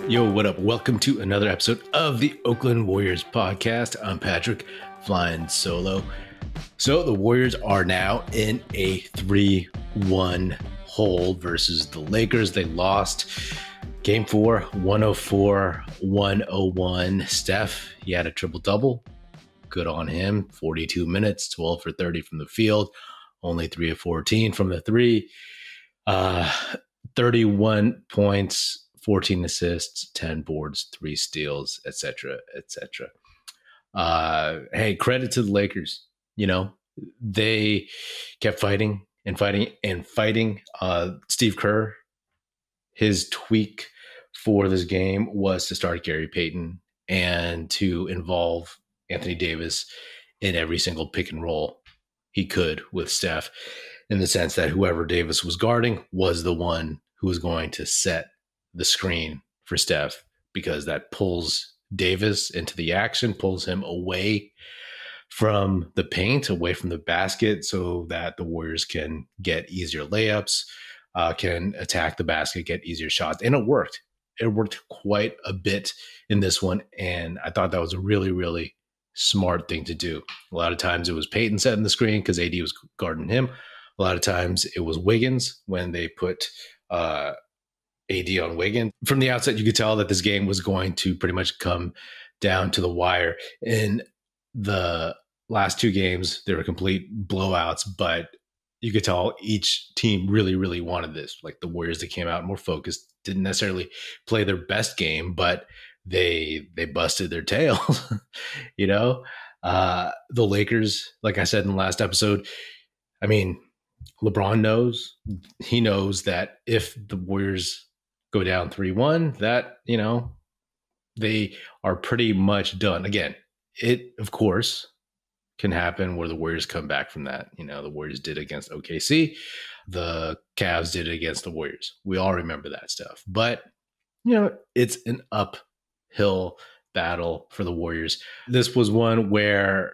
Yo, what up? Welcome to another episode of the Oakland Warriors podcast. I'm Patrick, flying solo. So the Warriors are now in a 3-1 hole versus the Lakers. They lost game 4, 104-101. Steph, he had a triple-double. Good on him. 42 minutes, 12 for 30 from the field. Only 3 of 14 from the three. 31 points. 14 assists, 10 boards, 3 steals, etc., etc. Hey, credit to the Lakers. You know, they kept fighting and fighting and fighting. Steve Kerr, his tweak for this game was to start Gary Payton and to involve Anthony Davis in every single pick and roll he could with Steph, in the sense that whoever Davis was guarding was the one who was going to set the screen for Steph, because that pulls Davis into the action, pulls him away from the paint, away from the basket, so that the Warriors can get easier layups, can attack the basket, get easier shots. And it worked. It worked quite a bit in this one. And I thought that was a really, really smart thing to do. A lot of times it was Peyton setting the screen because AD was guarding him. A lot of times it was Wiggins when they put AD on Wiggins. From the outset, you could tell that this game was going to pretty much come down to the wire. In the last 2 games, they were complete blowouts, but you could tell each team really, really wanted this. Like the Warriors, that came out more focused, didn't necessarily play their best game, but they busted their tails. You know, the Lakers, like I said in the last episode, I mean, LeBron knows. He knows that if the Warriors go down 3-1, that, you know, they are pretty much done. Again, it, of course, can happen where the Warriors come back from that. You know, the Warriors did against OKC. The Cavs did it against the Warriors. We all remember that stuff. But, you know, it's an uphill battle for the Warriors. This was one where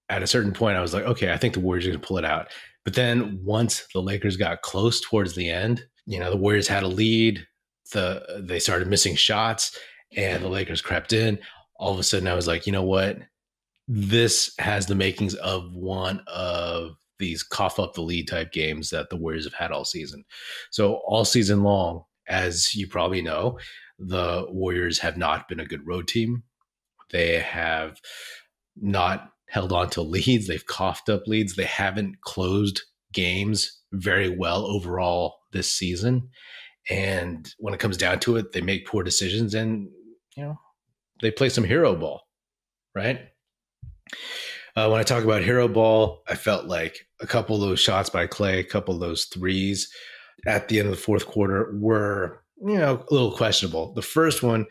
at a certain point I was like, okay, I think the Warriors are going to pull it out. But then once the Lakers got close towards the end, you know, the Warriors had a lead. They started missing shots and the Lakers crept in. All of a sudden I was like, you know what? This has the makings of one of these cough up the lead type games that the Warriors have had all season. So all season long, as you probably know, the Warriors have not been a good road team. They have not held on to leads. They've coughed up leads. They haven't closed games very well overall this season. And when it comes down to it, they make poor decisions and, you know, they play some hero ball, right? When I talk about hero ball, I felt like a couple of those shots by Clay, a couple of those threes at the end of the fourth quarter were, you know, a little questionable. The first one,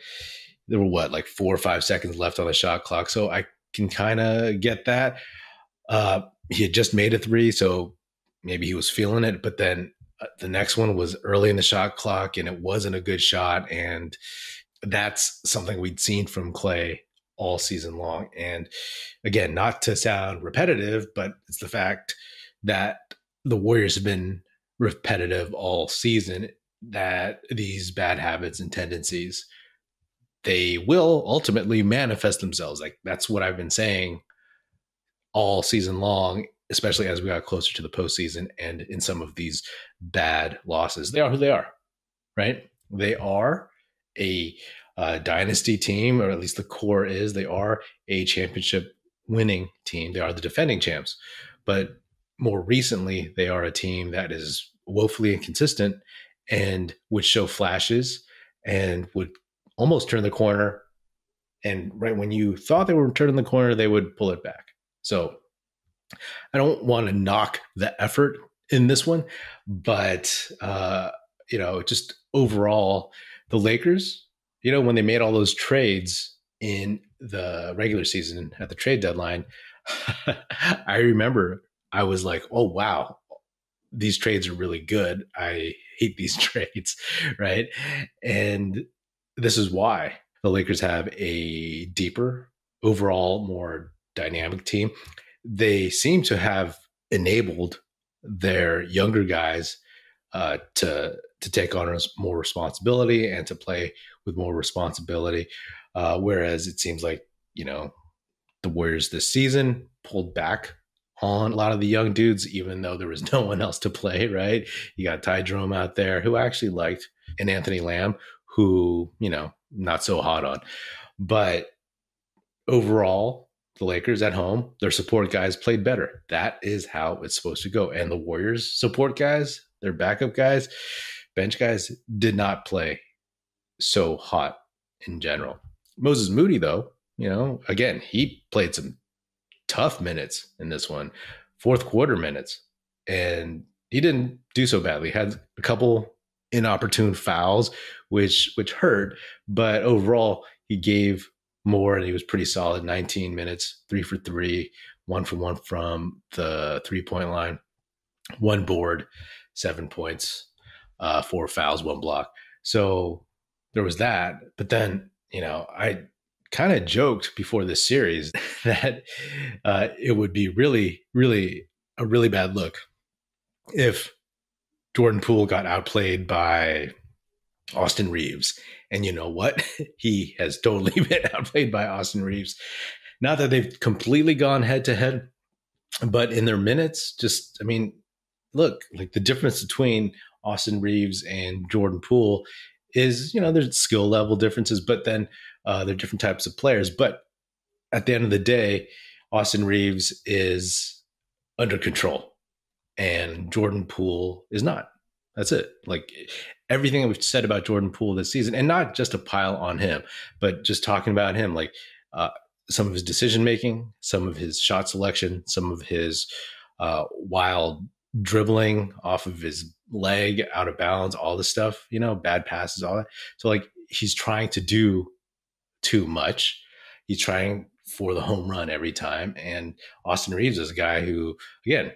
there were like 4 or 5 seconds left on the shot clock. So I can kind of get that. He had just made a 3, so maybe he was feeling it. But then the next one was early in the shot clock and it wasn't a good shot. And that's something we'd seen from Clay all season long. And again, not to sound repetitive, but it's the fact that the Warriors have been repetitive all season, that these bad habits and tendencies, they will ultimately manifest themselves. Like that's what I've been saying all season long, especially as we got closer to the postseason and in some of these bad losses. They are who they are, right? They are a dynasty team, or at least the core is. They are a championship winning team. They are the defending champs. But more recently, they are a team that is woefully inconsistent and would show flashes and would almost turn the corner. And right when you thought they were turning the corner, they would pull it back. So I don't want to knock the effort in this one, but, you know, just overall, the Lakers, you know, when they made all those trades in the regular season at the trade deadline, I remember I was like, oh, wow, these trades are really good. I hate these trades, right? And this is why the Lakers have a deeper, overall, more dynamic team. They seem to have enabled their younger guys to take on more responsibility and to play with more responsibility. Whereas it seems like, the Warriors this season pulled back on a lot of the young dudes, even though there was no one else to play, right? You got Ty Jerome out there, who I actually liked, and Anthony Lamb, who, not so hot on. But overall, the Lakers at home, their support guys played better. That is how it's supposed to go. And the Warriors support guys, their backup guys, bench guys, did not play so hot in general. Moses Moody, though, again, he played some tough minutes in this one, fourth quarter minutes, and he didn't do so badly. Had a couple inopportune fouls, which hurt, but overall he gave more and he was pretty solid. 19 minutes, 3 for 3, 1 for 1 from the 3-point line, 1 board, 7 points, 4 fouls, 1 block. So there was that. But then, I kind of joked before this series that it would be really, really a really bad look if Jordan Poole got outplayed by Austin Reaves. And you know what? He has totally been outplayed by Austin Reaves. Not that they've completely gone head to head, but in their minutes, look, like the difference between Austin Reaves and Jordan Poole is, there's skill level differences, but then they're different types of players. But at the end of the day, Austin Reaves is under control and Jordan Poole is not. That's it. Like everything that we've said about Jordan Poole this season, and not just a pile on him, but just talking about him, like some of his decision making, some of his shot selection, some of his wild dribbling off of his leg out of bounds, all this stuff, bad passes, all that. So like he's trying to do too much. He's trying for the home run every time. And Austin Reaves is a guy who, again,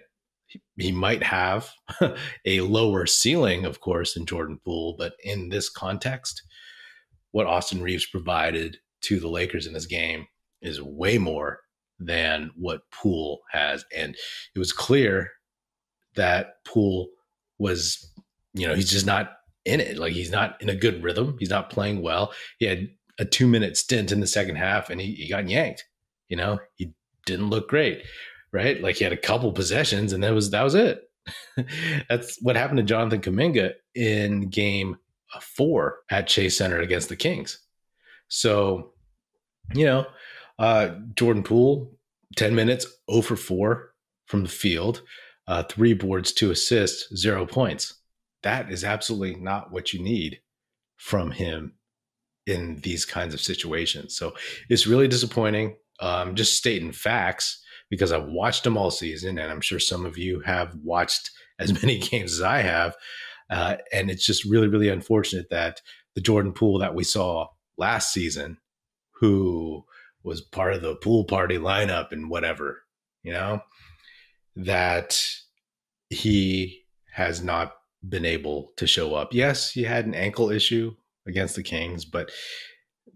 he might have a lower ceiling, of course, than Jordan Poole, but in this context, what Austin Reaves provided to the Lakers in this game is way more than what Poole has. And it was clear that Poole was, he's just not in it. Like he's not in a good rhythm. He's not playing well. He had a 2-minute stint in the second half and he got yanked. He didn't look great. Right? Like he had a couple possessions and that was it. That's what happened to Jonathan Kuminga in game 4 at Chase Center against the Kings. So, Jordan Poole, 10 minutes, 0 for 4 from the field, 3 boards, 2 assists, 0 points. That is absolutely not what you need from him in these kinds of situations. So it's really disappointing. Just stating facts, because I've watched them all season, and I'm sure some of you have watched as many games as I have. And it's just really, really unfortunate that the Jordan Poole that we saw last season, who was part of the pool party lineup and whatever, that he has not been able to show up. Yes, he had an ankle issue against the Kings, but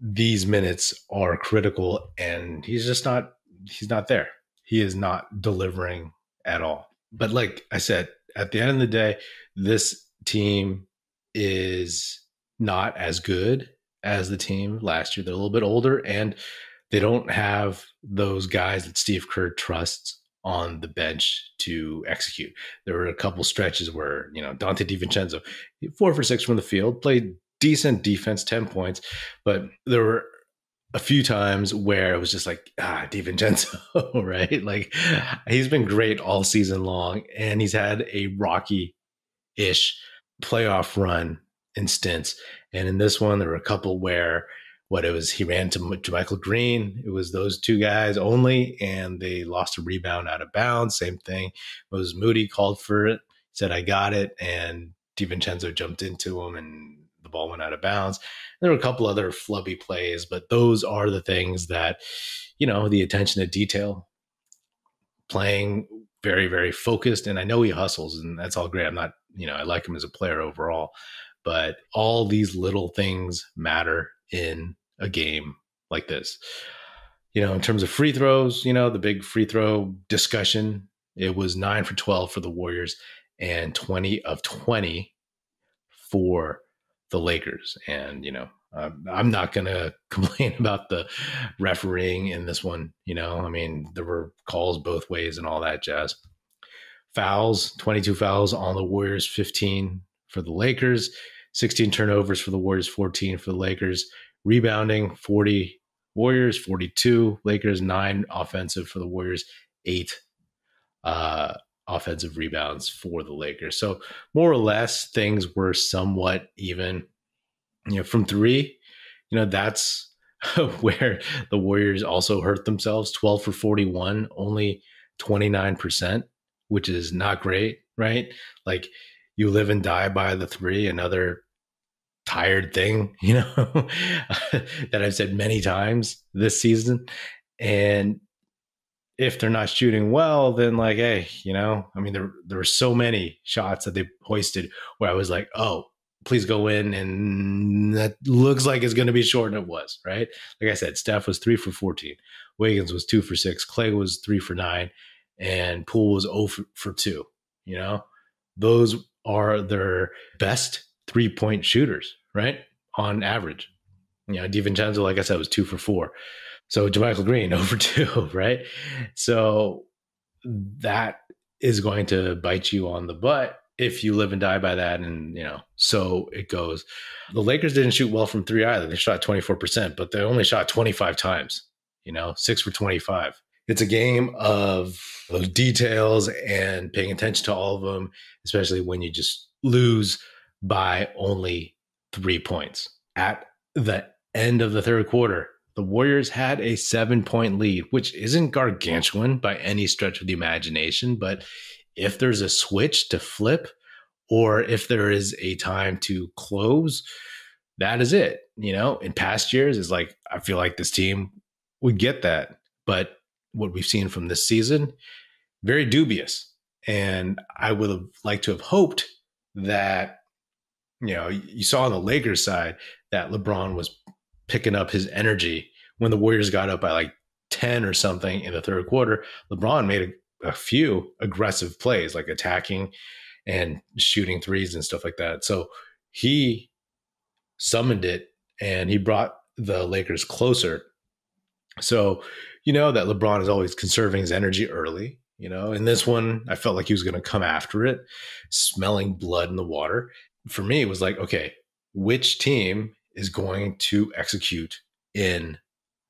these minutes are critical and he's not there. He is not delivering at all. But like I said, at the end of the day, this team is not as good as the team last year. They're a little bit older and they don't have those guys that Steve Kerr trusts on the bench to execute. There were a couple stretches where, Dante DiVincenzo, 4 for 6 from the field, played decent defense, 10 points, but there were a few times where it was just like, DiVincenzo, right? Like he's been great all season long and he's had a rocky-ish playoff run in stints. And in this one, there were a couple where he ran to Michael Green. It was those two guys only, and they lost a rebound out of bounds. Same thing. Moses Moody called for it, said, I got it. And DiVincenzo jumped into him and the ball went out of bounds. There were a couple other flubby plays, but those are the things that, the attention to detail, playing very, very focused. And I know he hustles and that's all great. I'm not, I like him as a player overall, but all these little things matter in a game like this. In terms of free throws, the big free throw discussion, it was 9 for 12 for the Warriors, and 20 of 20 for the Lakers. And, I'm not going to complain about the refereeing in this one. I mean, there were calls both ways and all that jazz. Fouls, 22 fouls on the Warriors, 15 for the Lakers, 16 turnovers for the Warriors, 14 for the Lakers. Rebounding, 40 Warriors, 42 Lakers, 9 offensive for the Warriors, 8 offensive rebounds for the Lakers. So more or less things were somewhat even. From three, that's where the Warriors also hurt themselves. 12 for 41, only 29%, which is not great, right? Like, you live and die by the three, another tired thing, that I've said many times this season. And if they're not shooting well, then like, hey, I mean, there were so many shots that they hoisted where I was like, oh, please go in. And that looks like it's going to be short. And it was, right? Like I said, Steph was 3 for 14. Wiggins was 2 for 6. Clay was 3 for 9. And Poole was 0 for 2. Those are their best 3-point shooters, right? On average. DiVincenzo, like I said, was 2 for 4. So JaMychal Green over 2, right? So that is going to bite you on the butt if you live and die by that. And, so it goes. The Lakers didn't shoot well from three either. They shot 24%, but they only shot 25 times, 6 for 25. It's a game of those details and paying attention to all of them, especially when you just lose by only 3 points. At the end of the third quarter, the Warriors had a 7-point lead, which isn't gargantuan by any stretch of the imagination. But if there's a switch to flip, or if there is a time to close, that is it. In past years, is like, I feel like this team would get that. But what we've seen from this season, very dubious. And I would have liked to have hoped that, you saw on the Lakers side that LeBron was picking up his energy when the Warriors got up by like 10 or something in the third quarter. LeBron made a few aggressive plays, like attacking and shooting threes and stuff like that. So he summoned it and he brought the Lakers closer. So, that LeBron is always conserving his energy early. In this one, I felt like he was going to come after it, smelling blood in the water. For me, it was like, okay, which team is going to execute in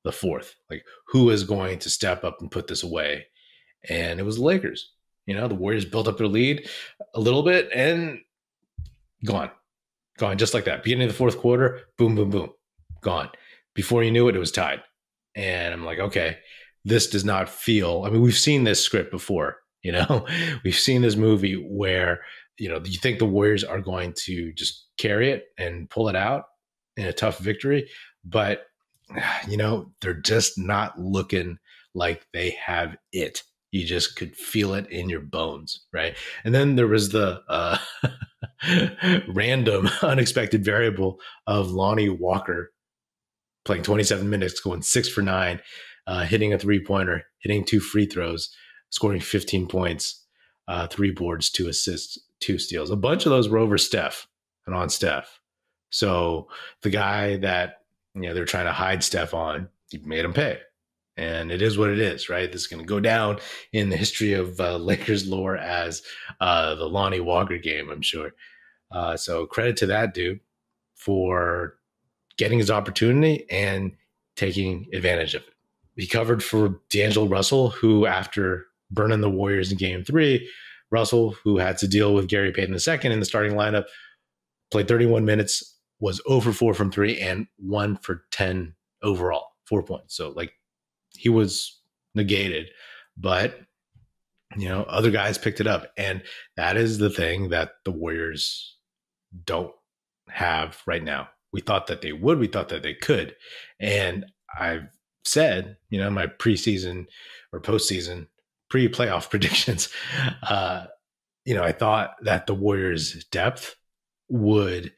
the fourth? Like, who is going to step up and put this away? And it was the Lakers. The Warriors built up their lead a little bit and gone just like that. Beginning of the fourth quarter, boom, boom, boom, gone. Before you knew it, it was tied. And I'm like, okay, this does not feel, I mean, we've seen this script before, we've seen this movie where, you think the Warriors are going to just carry it and pull it out in a tough victory, but they're just not looking like they have it. You just could feel it in your bones, right? And then there was the random, unexpected variable of Lonnie Walker playing 27 minutes, going 6 for 9, hitting a 3-pointer, hitting 2 free throws, scoring 15 points, 3 boards, 2 assists, 2 steals. A bunch of those were over Steph and on Steph. So the guy that they're trying to hide Steph on, he made him pay. And it is what it is, right? This is going to go down in the history of Lakers lore as the Lonnie Walker game, I'm sure. So credit to that dude for getting his opportunity and taking advantage of it. He covered for D'Angelo Russell, who after burning the Warriors in game 3, Russell, who had to deal with Gary Payton II in the starting lineup, played 31 minutes, was 0 for 4 from 3 and 1 for 10 overall, 4 points. So like, he was negated, but other guys picked it up. And that is the thing that the Warriors don't have right now. We thought that they would, we thought that they could. And I've said, my preseason or postseason pre-playoff predictions, I thought that the Warriors' depth would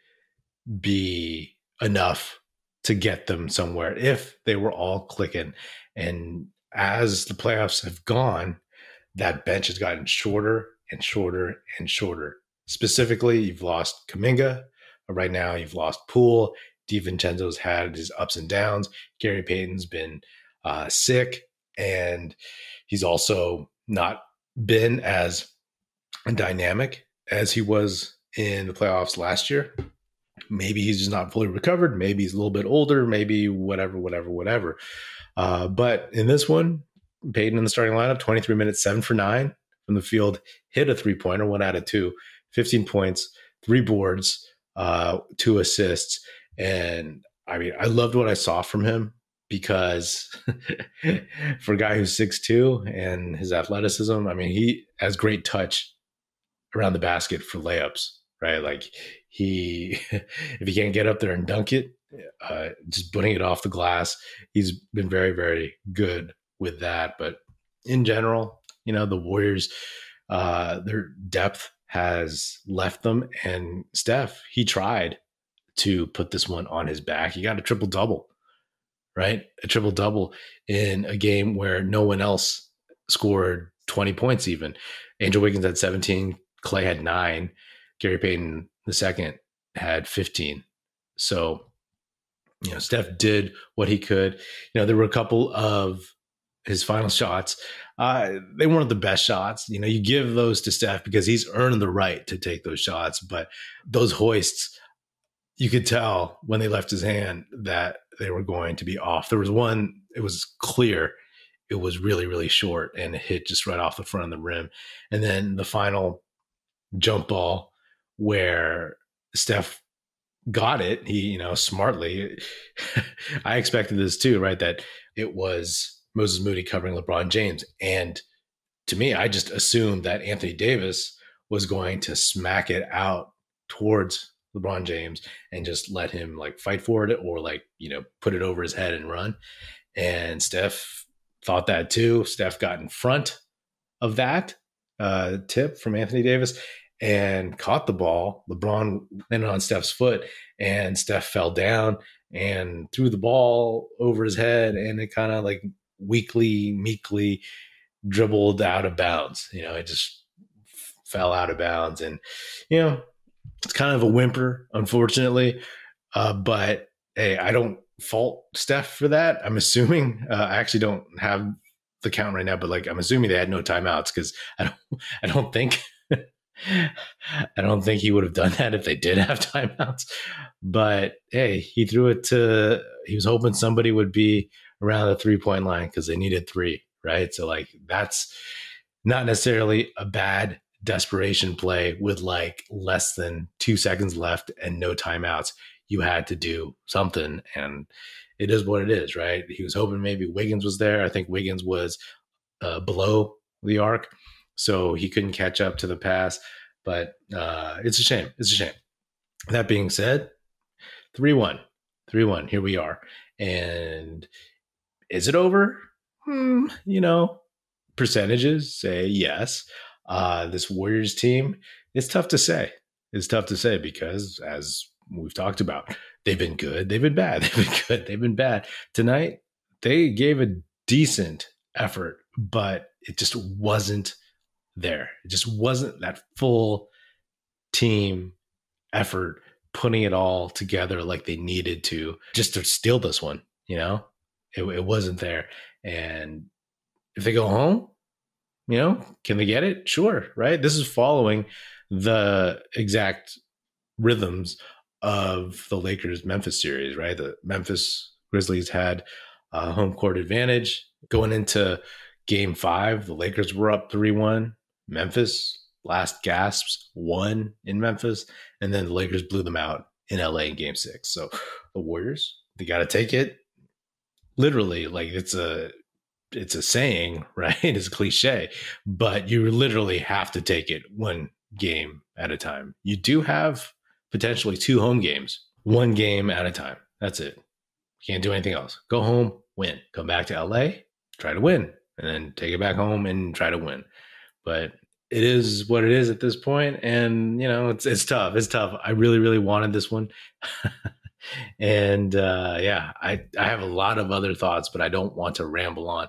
be enough to get them somewhere if they were all clicking. And as the playoffs have gone, that bench has gotten shorter and shorter and shorter. Specifically, you've lost Kuminga. Right now, you've lost Poole. DiVincenzo's had his ups and downs. Gary Payton's been sick, and he's also not been as dynamic as he was in the playoffs last year. Maybe he's just not fully recovered. Maybe he's a little bit older. Maybe whatever. But in this one, Payton in the starting lineup, 23 minutes, 7 for 9 from the field, hit a three-pointer, 1 out of 2, 15 points, 3 boards, 2 assists. And I mean, I loved what I saw from him because for a guy who's 6'2" and his athleticism, I mean, he has great touch around the basket for layups, right? Like if he can't get up there and dunk it, just putting it off the glass, he's been very, very good with that. But in general, the Warriors, their depth has left them. And Steph, he tried to put this one on his back. He got a triple-double, right? A triple-double in a game where no one else scored 20 points even. Andrew Wiggins had 17. Clay had 9. Gary Payton II had 15. So, Steph did what he could. There were a couple of his final shots. They weren't the best shots. You give those to Steph because he's earned the right to take those shots. But those hoists, you could tell when they left his hand that they were going to be off. There was one, it was clear. It was really, really short and it hit just right off the front of the rim. And then the final jump ball where Steph got it, he, smartly, I expected this too, right? That it was Moses Moody covering LeBron James. And to me, I just assumed that Anthony Davis was going to smack it out towards LeBron James and just let him fight for it or put it over his head and run. And Steph thought that too. Steph got in front of that tip from Anthony Davis and caught the ball. LeBron landed on Steph's foot and Steph fell down and threw the ball over his head and it kind of meekly dribbled out of bounds. It just fell out of bounds. And, it's kind of a whimper, unfortunately. But hey, I don't fault Steph for that. I'm assuming, I actually don't have the count right now, but I'm assuming they had no timeouts because I don't think I don't think he would have done that if they did have timeouts. But hey, he threw it he was hoping somebody would be around the 3-point line because they needed 3, right? So that's not necessarily a bad desperation play with less than 2 seconds left and no timeouts. You had to do something and it is what it is, right? He was hoping maybe Wiggins was there. I think Wiggins was below the arc, so he couldn't catch up to the pass. But it's a shame. It's a shame. That being said, 3-1. Here we are. And is it over? Percentages say yes. This Warriors team, it's tough to say. It's tough to say because, as we've talked about, they've been good, they've been bad, they've been good, they've been bad. Tonight, they gave a decent effort, but it just wasn't there. It just wasn't that full team effort, putting it all together like they needed to just to steal this one. It wasn't there. And if they go home, can they get it? Sure, right? This is following the exact rhythms of the Lakers-Memphis series, right? The Memphis Grizzlies had a home court advantage. Going into Game 5, the Lakers were up 3-1. Memphis, last gasps, won in Memphis. And then the Lakers blew them out in LA in Game 6. So the Warriors, they got to take it literally. It's a saying, right? It's a cliche, but you literally have to take it one game at a time. You do have potentially 2 home games, 1 game at a time. That's it. You can't do anything else. Go home, win. Come back to LA, try to win, and then take it back home and try to win. But it is what it is at this point, and it's tough. It's tough. I really, really wanted this one. And I have a lot of other thoughts, but I don't want to ramble on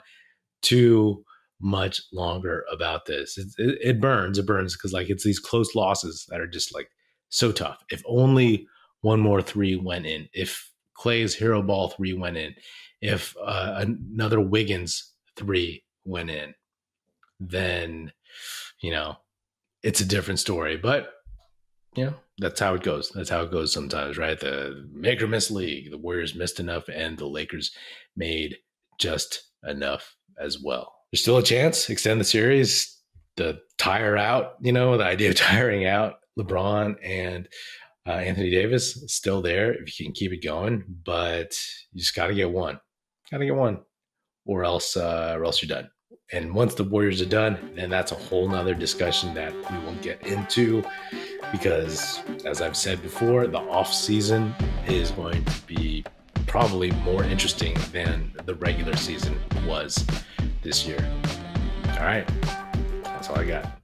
too much longer about this. It burns. It burns because like it's these close losses that are just like so tough. If only one more three went in, if Clay's hero ball three went in, if another Wiggins three went in, then, you know, it's a different story. But, you know, that's how it goes. That's how it goes sometimes, right? The make or miss league. The Warriors missed enough and the Lakers made just enough as well. There's still a chance, extend the series, the tire out, you know, the idea of tiring out LeBron and Anthony Davis is still there if you can keep it going, but you just got to get one. Got to get one, or else you're done. And once the Warriors are done, then that's a whole nother discussion that we won't get into because, as I've said before, the off season is going to be probably more interesting than the regular season was this year. All right, that's all I got.